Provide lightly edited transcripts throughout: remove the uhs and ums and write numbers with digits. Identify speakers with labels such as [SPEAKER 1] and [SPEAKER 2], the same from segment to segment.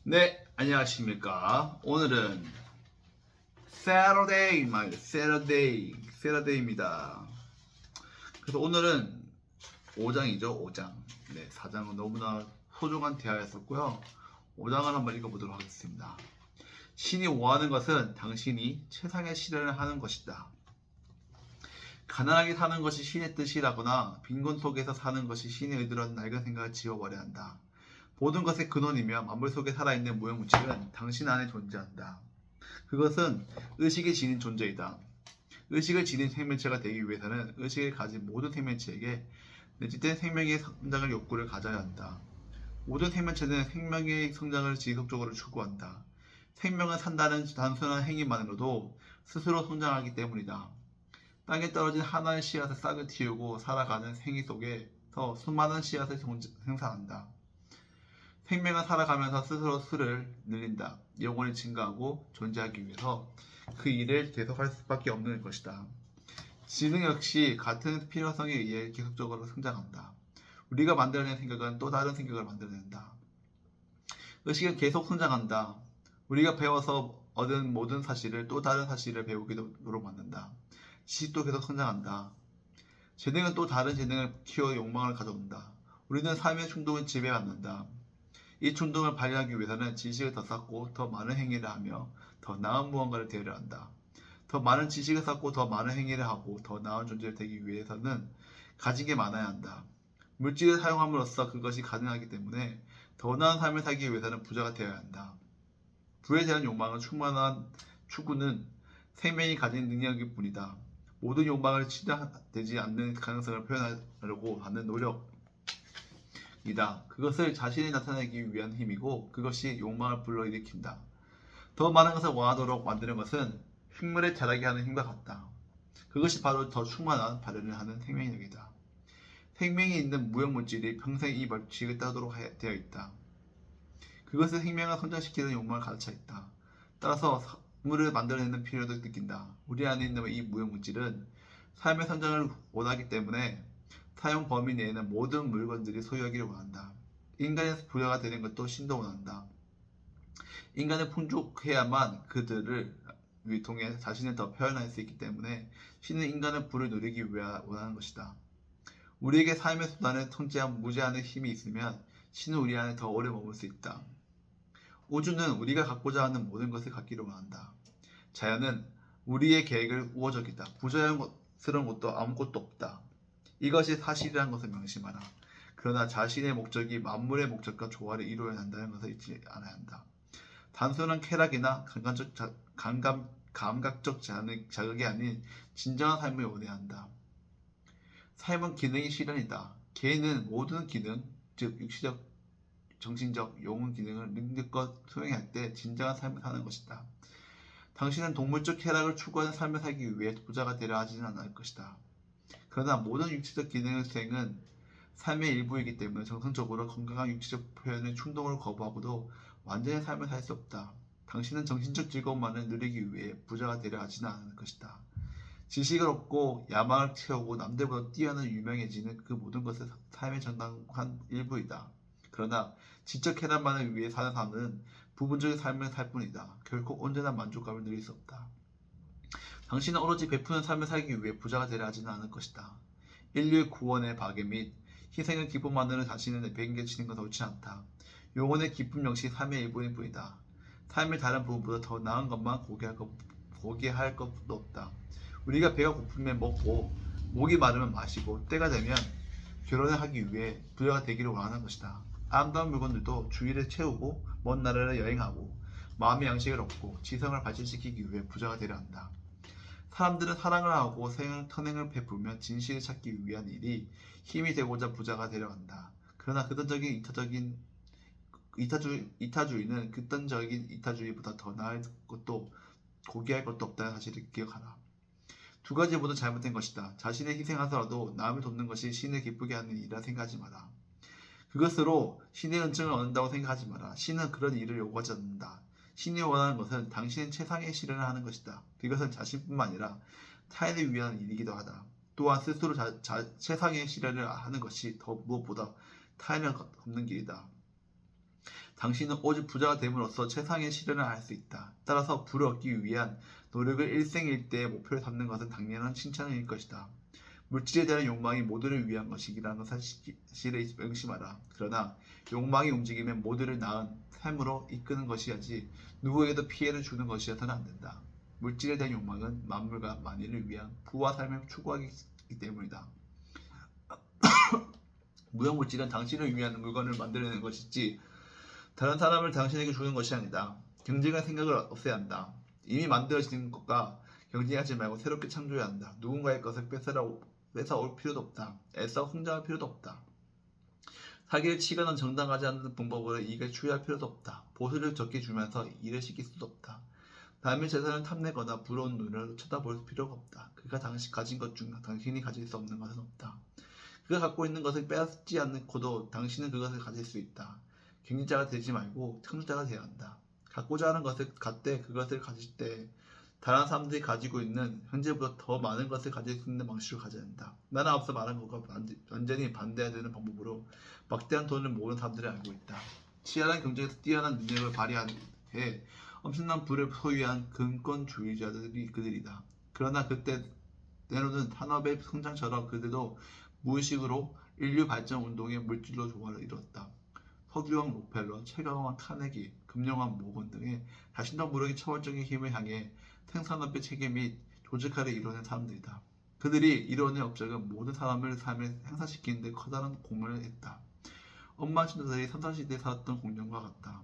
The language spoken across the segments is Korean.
[SPEAKER 1] 네, 안녕하십니까. 오늘은 Saturday입니다. 그래서 오늘은 5장이죠, 5장. 네, 4장은 너무나 소중한 대화였었고요. 5장을 한번 읽어보도록 하겠습니다. 신이 원하는 것은 당신이 최상의 실현을 하는 것이다. 가난하게 사는 것이 신의 뜻이라거나 빈곤 속에서 사는 것이 신의 의도라는 낡은 생각을 지워버려야 한다. 모든 것의 근원이며 만물 속에 살아있는 무형물질은 당신 안에 존재한다. 그것은 의식이 지닌 존재이다. 의식을 지닌 생명체가 되기 위해서는 의식을 가진 모든 생명체에게 내재된 생명의 성장을 욕구를 가져야 한다. 모든 생명체는 생명의 성장을 지속적으로 추구한다. 생명은 산다는 단순한 행위만으로도 스스로 성장하기 때문이다. 땅에 떨어진 하나의 씨앗의 싹을 틔우고 살아가는 생이 속에서 수많은 씨앗을 생산한다. 생명은 살아가면서 스스로 수를 늘린다. 영혼이 증가하고 존재하기 위해서 그 일을 계속할 수밖에 없는 것이다. 지능 역시 같은 필요성에 의해 계속적으로 성장한다. 우리가 만들어낸 생각은 또 다른 생각을 만들어낸다. 의식은 계속 성장한다. 우리가 배워서 얻은 모든 사실을 또 다른 사실을 배우도록 만든다. 지식도 계속 성장한다. 재능은 또 다른 재능을 키워 욕망을 가져온다. 우리는 삶의 충동을 지배받는다. 이 충동을 발휘하기 위해서는 지식을 더 쌓고 더 많은 행위를 하며 더 나은 무언가를 되어야 한다. 더 많은 지식을 쌓고 더 많은 행위를 하고 더 나은 존재가 되기 위해서는 가진 게 많아야 한다. 물질을 사용함으로써 그것이 가능하기 때문에 더 나은 삶을 살기 위해서는 부자가 되어야 한다. 부에 대한 욕망은 충만한 추구는 생명이 가진 능력일 뿐이다. 모든 욕망을 치료되지 않는 가능성을 표현하려고 하는 노력, 이다. 그것을 자신이 나타내기 위한 힘이고 그것이 욕망을 불러일으킨다. 더 많은 것을 원하도록 만드는 것은 식물을 자라게 하는 힘과 같다. 그것이 바로 더 충만한 발현을 하는 생명력이다. 생명이 있는 무형물질이 평생 이 법칙을 따르도록 되어 있다. 그것은 생명을 성장시키는 욕망을 가르쳐 있다. 따라서 사물을 만들어내는 필요도 느낀다. 우리 안에 있는 이 무형물질은 삶의 성장을 원하기 때문에 사용 범위 내에는 모든 물건들이 소유하기를 원한다. 인간의 부여가 되는 것도 신도 원한다. 인간은 풍족해야만 그들을 통해 자신을 더 표현할 수 있기 때문에 신은 인간의 부를 누리기 위해 원하는 것이다. 우리에게 삶의 수단을 통제한 무제한의 힘이 있으면 신은 우리 안에 더 오래 머물 수 있다. 우주는 우리가 갖고자 하는 모든 것을 갖기를 원한다. 자연은 우리의 계획을 우호적이다. 부자연스러운 것도 아무것도 없다. 이것이 사실이라는 것을 명심하라. 그러나 자신의 목적이 만물의 목적과 조화를 이루어야 한다는 것을 잊지 않아야 한다. 단순한 쾌락이나 감각적 자극이 아닌 진정한 삶을 원해야 한다. 삶은 기능의 실현이다. 개인은 모든 기능, 즉 육체적, 정신적, 영혼 기능을 능력껏 소용할 때 진정한 삶을 사는 것이다. 당신은 동물적 쾌락을 추구하는 삶을 살기 위해 부자가 되려 하지는 않을 것이다. 그러나 모든 육체적 기능의 수행은 삶의 일부이기 때문에 정상적으로 건강한 육체적 표현의 충동을 거부하고도 완전히 삶을 살 수 없다. 당신은 정신적 즐거움만을 누리기 위해 부자가 되려 하지는 않을 것이다. 지식을 얻고 야망을 채우고 남들보다 뛰어난 유명해지는 그 모든 것은 삶의 정당한 일부이다. 그러나 지적 쾌락만을 위해 사는 사람은 부분적인 삶을 살 뿐이다. 결코 온전한 만족감을 누릴 수 없다. 당신은 오로지 베푸는 삶을 살기 위해 부자가 되려 하지는 않을 것이다. 인류의 구원의 파괴 및 희생의 기쁨만으로 자신을 내팽개치는 것은 옳지 않다. 영혼의 기쁨 역시 삶의 일부일 뿐이다. 삶의 다른 부분보다 더 나은 것만 고귀할 것도 없다. 우리가 배가 고프면 먹고 목이 마르면 마시고 때가 되면 결혼을 하기 위해 부자가 되기를 원하는 것이다. 아름다운 물건들도 주위를 채우고 먼 나라를 여행하고 마음의 양식을 얻고 지성을 발전시키기 위해 부자가 되려 한다. 사람들은 사랑을 하고 선행을 베풀며 진실을 찾기 위한 일이 힘이 되고자 부자가 되려 한다. 그러나 극단적인 이타주의는 극단적인 이타주의보다 더 나을 것도 고귀할 것도 없다는 사실을 기억하라. 두 가지 모두 잘못된 것이다. 자신을 희생하더라도 남을 돕는 것이 신을 기쁘게 하는 일이라 생각하지 마라. 그것으로 신의 은총을 얻는다고 생각하지 마라. 신은 그런 일을 요구하지 않는다. 신이 원하는 것은 당신의 최상의 실현을 하는 것이다. 그것은 자신뿐만 아니라 타인을 위한 일이기도 하다. 또한 스스로 최상의 실현을 하는 것이 더 무엇보다 타인을 돕는 길이다. 당신은 오직 부자가 됨으로써 최상의 실현을 할 수 있다. 따라서 부를 얻기 위한 노력을 일생일대의 목표로 삼는 것은 당연한 칭찬일 것이다. 물질에 대한 욕망이 모두를 위한 것이라는 사실을 명심하라. 그러나 욕망이 움직이면 모두를 나은 삶으로 이끄는 것이야지 누구에게도 피해를 주는 것이어서는 안 된다. 물질에 대한 욕망은 만물과 만일을 위한 부와 삶을 추구하기 때문이다. 무형물질은 당신을 위한 물건을 만들어내는 것이지 다른 사람을 당신에게 주는 것이 아니다. 경쟁할 생각을 없애야 한다. 이미 만들어진 것과 경쟁하지 말고 새롭게 창조해야 한다. 누군가의 것을 뺏어올 필요도 없다. 애써 성장할 필요도 없다. 사기를 치거나 정당하지 않는 방법으로 이익을 추구할 필요도 없다. 보수를 적게 주면서 일을 시킬 수도 없다. 남의 재산을 탐내거나 부러운 눈으로 쳐다볼 필요가 없다. 그가 당신 가진 것 중 당신이 가질 수 없는 것은 없다. 그가 갖고 있는 것을 빼앗지 않고도 당신은 그것을 가질 수 있다. 경쟁자가 되지 말고 창조자가 되어야 한다. 갖고자 하는 것을 갖되 그것을 가질 때 다른 사람들이 가지고 있는 현재보다 더 많은 것을 가질 수 있는 방식으로 가져야 한다. 나는 앞서 말한 것과 완전히 반대해야 되는 방법으로 막대한 돈을 모으는 사람들을 알고 있다. 치열한 경쟁에서 뛰어난 능력을 발휘해 엄청난 부를 소유한 금권주의자들이 그들이다. 그러나 그때 때로는 산업의 성장처럼 그들도 무의식으로 인류 발전 운동의 물질로 조화를 이루었다. 석유왕 록펠러, 최강왕 카네기, 금융왕 모건 등의 자신도 모르게 초월적인 힘을 향해 생산업의 체계 및 조직화를 이뤄낸 사람들이다. 그들이 이뤄낸 업적은 모든 사람을 삶에 행사시키는 데 커다란 공헌을 했다. 엄마 신도들이 선사시대에 살았던 공룡과 같다.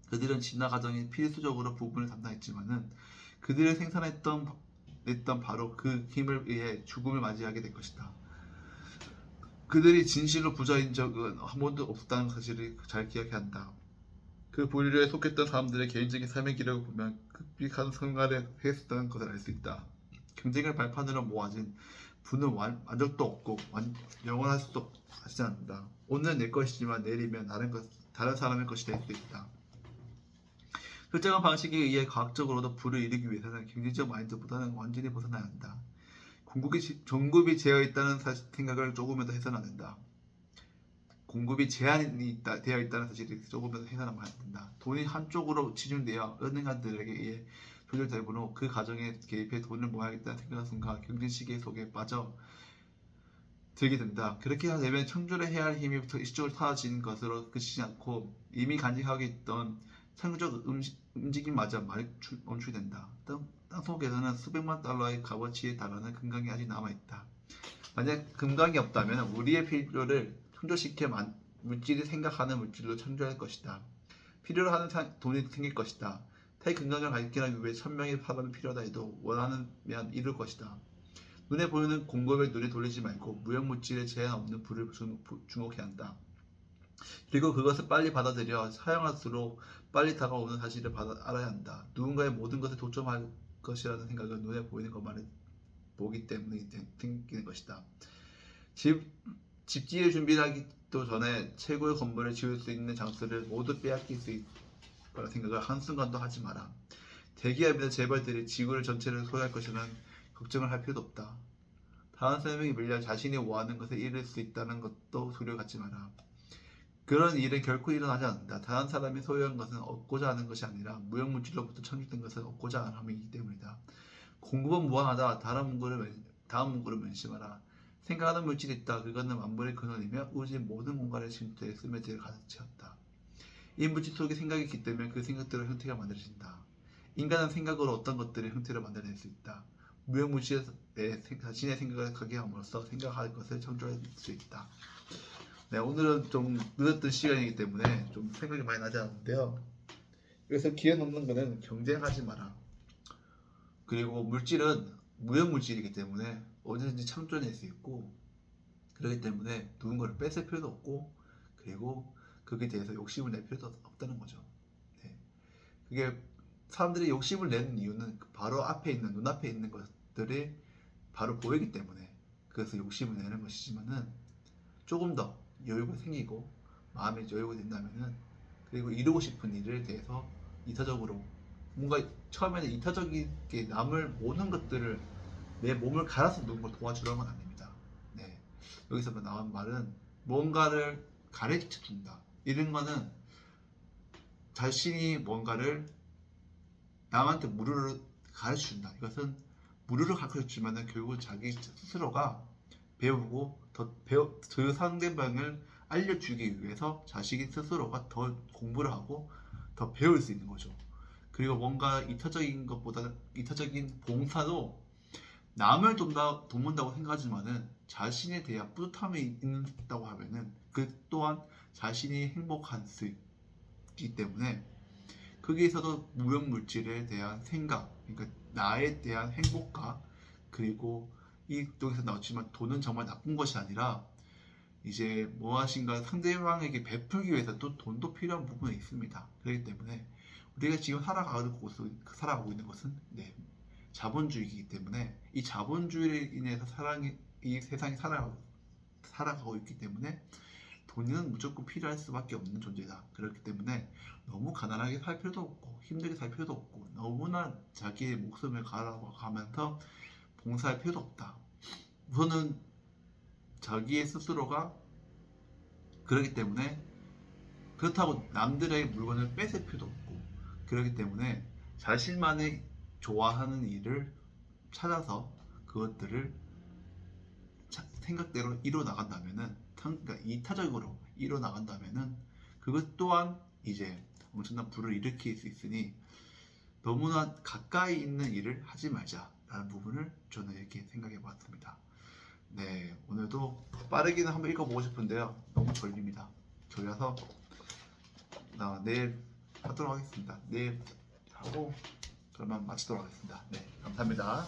[SPEAKER 1] 그들은 진화 과정에 필수적으로 부분을 담당했지만은 그들을 생산했던 바로 그 힘을 의해 죽음을 맞이하게 될 것이다. 그들이 진실로 부자인 적은 한 번도 없다는 사실을 잘 기억해야 한다. 그 부류에 속했던 사람들의 개인적인 삶의 기록을 보면 극비한 생활을 했었다는 것을 알 수 있다. 경쟁을 발판으로 모아진 부는 만족도 없고 영원할 수도 하지 않는다. 오늘은 내 것이지만 내일이면 다른 사람의 것이 될 수 있다. 특정한 방식에 의해 과학적으로도 부를 이루기 위해서는 경제적 마인드보다는 완전히 벗어나야 한다. 공급이 되어 있다는 생각을 조금이라도 해서는 안 된다. 공급이 제한이 되어 있다는 사실을 조금이라도 해서는 안 된다. 돈이 한쪽으로 치중되어 은행가들에게 의해 조절되므로 그 과정에 개입해 돈을 모아야겠다는 생각한 순간 경쟁 시계 속에 빠져 들게 된다. 그렇게 되면 창조를 해야 할 힘이 일시적으로 사라지는 것으로 그치지 않고 이미 간직하고 있던 창조적 움직임마저 멈추게 된다. 땅속에서는 수백만 달러의 값어치에 달하는 금강이 아직 남아있다. 만약 금강이 없다면 우리의 필요를 충족시켜 물질이 생각하는 물질로 창조할 것이다. 필요로 하는 돈이 생길 것이다. 타의 금강을 발견하기 위해 1000명의 사람이 필요하다 해도 원하면 이룰 것이다. 눈에 보이는 공급에 눈을 돌리지 말고 무형물질에 제한 없는 부를 주목해야 한다. 그리고 그것을 빨리 받아들여 사용할수록 빨리 다가오는 사실을 알아야 한다. 누군가의 모든 것에 독점할 것이라는 생각은 눈에 보이는 것만을 보기 때문에 생기는 것이다. 집지을 준비를 하기도 전에 최고의 건물을 지을 수 있는 장소를 모두 빼앗길 수 있을 거라 생각을 한순간도 하지 마라. 대기업이나 재벌들이 지구를 전체를 소유할 것이라는 걱정을 할 필요도 없다. 다른 사람에게 밀려 자신이 원하는 것을 잃을 수 있다는 것도 소리를 갖지 마라. 그런 일은 결코 일어나지 않는다. 다른 사람이 소유한 것은 얻고자 하는 것이 아니라 무형물질로부터 창출된 것을 얻고자 하는 함이기 때문이다. 공급은 무한하다. 다음 문구를 명심하라. 생각하는 물질이 있다. 그것은 만물의 근원이며 우주의 모든 공간에 침투해 스며들 가득 채웠다. 이 물질 속에 생각이 있기 때문에 그 생각대로 형태가 만들어진다. 인간은 생각으로 어떤 것들의 형태를 만들어낼 수 있다. 무형물질에 자신의 생각을 가게 함으로써 생각할 것을 창조할 수 있다. 네, 오늘은 좀 늦었던 시간이기 때문에 좀 생각이 많이 나지 않는데요. 그래서 기회 넘는 거는 경쟁하지 마라. 그리고 물질은 무형물질이기 때문에 언제든지 창조해낼 수 있고 그렇기 때문에 누군가를 뺏을 필요도 없고 그리고 그게 대해서 욕심을 낼 필요도 없다는 거죠. 네. 그게 사람들이 욕심을 내는 이유는 바로 앞에 있는 눈앞에 있는 것들이 바로 보이기 때문에 그래서 욕심을 내는 것이지만은 조금 더 여유가 생기고 마음에 여유가 된다면은 그리고 이루고 싶은 일에 대해서 이타적으로 뭔가 처음에는 이타적이게 남을 모든 것들을 내 몸을 갈아서 누군가 도와주려면 안 됩니다. 네. 여기서 나온 말은 뭔가를 가르쳐 준다. 이런 거는 자신이 뭔가를 남한테 무료로 가르쳐준다. 이것은 무료로 가르쳐주면 결국 자기 스스로가 배우고 그 상대방을 알려주기 위해서 자식이 스스로가 더 공부를 하고 더 배울 수 있는 거죠. 그리고 뭔가 이타적인 것보다 이타적인 봉사도 남을 돕는다고 생각하지만은 자신에 대한 뿌듯함이 있다고 하면은 그 또한 자신이 행복할 수 있기 때문에 거기에서도 무형물질에 대한 생각, 그러니까 나에 대한 행복과 그리고 이 쪽에서 나왔지만 돈은 정말 나쁜 것이 아니라 이제 무엇인가 상대방에게 베풀기 위해서 또 돈도 필요한 부분이 있습니다. 그렇기 때문에 우리가 지금 살아가고 있는 것은 네, 자본주의이기 때문에 이 자본주의로 인해서 이 세상이 살아가고 있기 때문에 돈은 무조건 필요할 수밖에 없는 존재다. 그렇기 때문에 너무 가난하게 살 필요도 없고 힘들게 살 필요도 없고 너무나 자기의 목숨을 갈아가면서 봉사할 필요도 없다. 우선은 자기의 스스로가 그렇기 때문에 그렇다고 남들의 물건을 뺏을 필요도 없고 그렇기 때문에 자신만의 좋아하는 일을 찾아서 그것들을 생각대로 이뤄 나간다면은 그러니까 이타적으로 이뤄 나간다면은 그것 또한 이제 엄청난 불을 일으킬 수 있으니 너무나 가까이 있는 일을 하지 말자라는 부분을 저는 이렇게 생각해 봤습니다. 네, 오늘도 빠르게는 한번 읽어보고 싶은데요. 너무 졸립니다. 졸려서 내일 하도록 하겠습니다. 내일 하고 그러면 마치도록 하겠습니다. 네, 감사합니다.